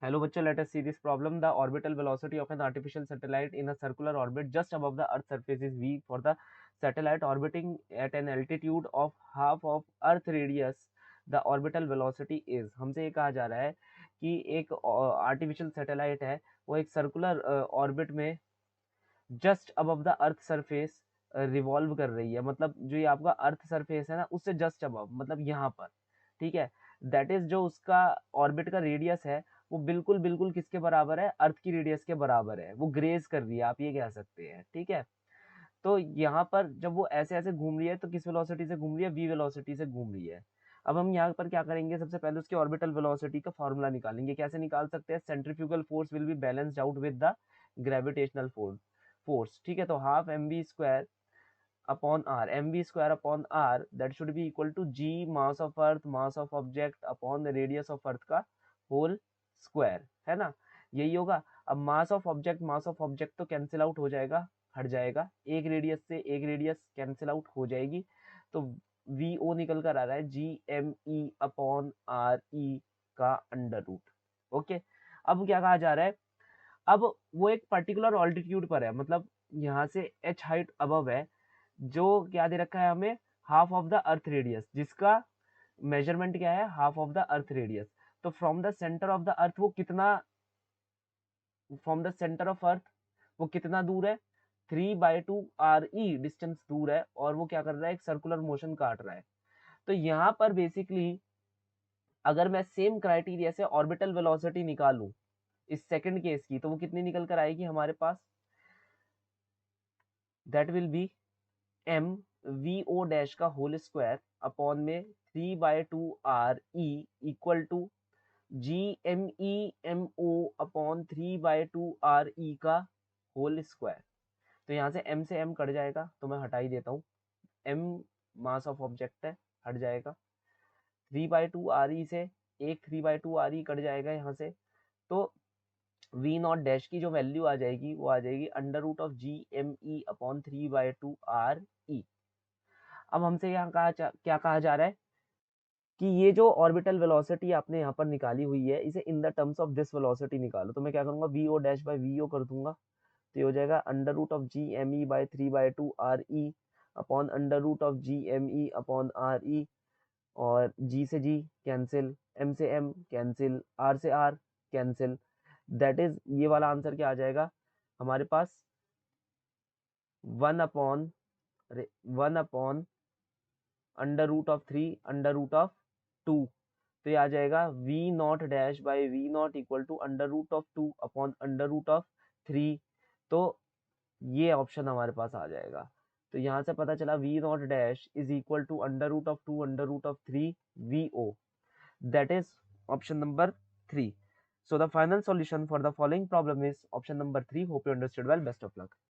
Hello बच्चों, let us see this problem. The orbital velocity of an artificial satellite in a circular orbit just above the earth surface is v for the satellite orbiting at an altitude of half of earth radius. The orbital velocity is, हमसे ये कहा जा रहा है कि एक artificial satellite है, वो एक सर्कुलर ऑर्बिट में just above the earth surface revolve कर रही है. मतलब जो ये आपका अर्थ सरफेस है ना, उससे जस्ट अबव, मतलब यहाँ पर. ठीक है, दैट इज जो उसका ऑर्बिट का रेडियस है वो बिल्कुल बिल्कुल किसके बराबर है, अर्थ की रेडियस के बराबर है. वो ग्रेज कर रही है, आप ये कह सकते हैं. ठीक है, तो यहाँ पर जब वो ऐसे ऐसे घूम रही है तो किस वेलोसिटी से घूम रही है, v वेलोसिटी से घूम रही है. अब हम यहाँ पर क्या करेंगे, सबसे पहले उसकी ऑर्बिटल वेलोसिटी का फॉर्मूला निकालेंगे. कैसे निकाल सकते हैं, centrifugal force will be balanced out with the gravitational force. ठीक है, तो half M V square upon R, M V square upon R, that should be equal to G mass of earth, mass of object upon the radius of earth का whole square, है ना. यही होगा. अब mass of object तो cancel out हो जाएगा, हट जाएगा. एक रेडियस से एक रेडियस कैंसिल आउट हो जाएगी, तो वी ओ निकल कर आ रहा है G M E upon R E का अंडर रूट. ओके, अब क्या कहा जा रहा है, अब वो एक पर्टिकुलर ऑल्टीट्यूड पर है, मतलब यहाँ से एच हाइट अबव है, जो क्या दे रखा है हमें, half of the earth radius, जिसका मेजरमेंट क्या है, half of the earth radius. तो from the centre of the earth वो कितना, from the centre of earth वो कितना दूर है, 3/2 RE डिस्टेंस दूर है, और वो क्या कर रहा है, एक सर्कुलर मोशन काट रहा है. तो यहाँ पर बेसिकली अगर मैं सेम क्राइटेरिया से ऑर्बिटल वेलोसिटी निकालूं इस सेकंड केस की, तो वो कितनी निकल कर आएगी हमारे पास, that will be M V O dash का होल स्क्वायर अपॉन में 3/2 RE equal to G M E M O upon 3/2 RE का होल स्क्वायर. तो यहाँ से m से m कट जाएगा, तो मैं हटा ही देता हूँ. m मास ऑफ ऑब्जेक्ट है, हट जाएगा. 3/2 RE से एक 3/2 RE कट जाएगा यहाँ से. तो v नॉट डैश की जो वैल्यू आ जाएगी वो आ जाएगी under root of G M E upon 3/2 RE. अब हमसे यहाँ क्या कहा जा रहा है कि ये जो ऑर्बिटल वेलोसिटी आपने यहाँ पर निकाली हुई है, इसे in the terms of this velocity निकालो. तो मैं क्या करूंगा, V O dash by V O कर दूंगा. तो ये हो जाएगा under root of G M E by 3/2 RE upon under root of G M E upon RE. और जी से जी कैंसिल, एम से एम कैंसिल, आर से आर कैंसिल. दैट इज, ये वाला आंसर क्या आ जाएगा हमारे पास, 1 upon under root of 3 under root of 2. तो ये आ जाएगा v not dash by v not equal to under root of 2 upon under root of 3. तो ये ऑप्शन हमारे पास आ जाएगा. तो यहाँ से पता चला v not dash is equal to under root of 2 under root of 3 V O. That is option number 3. So the final solution for the following problem is option number 3. Hope you understood well. Best of luck.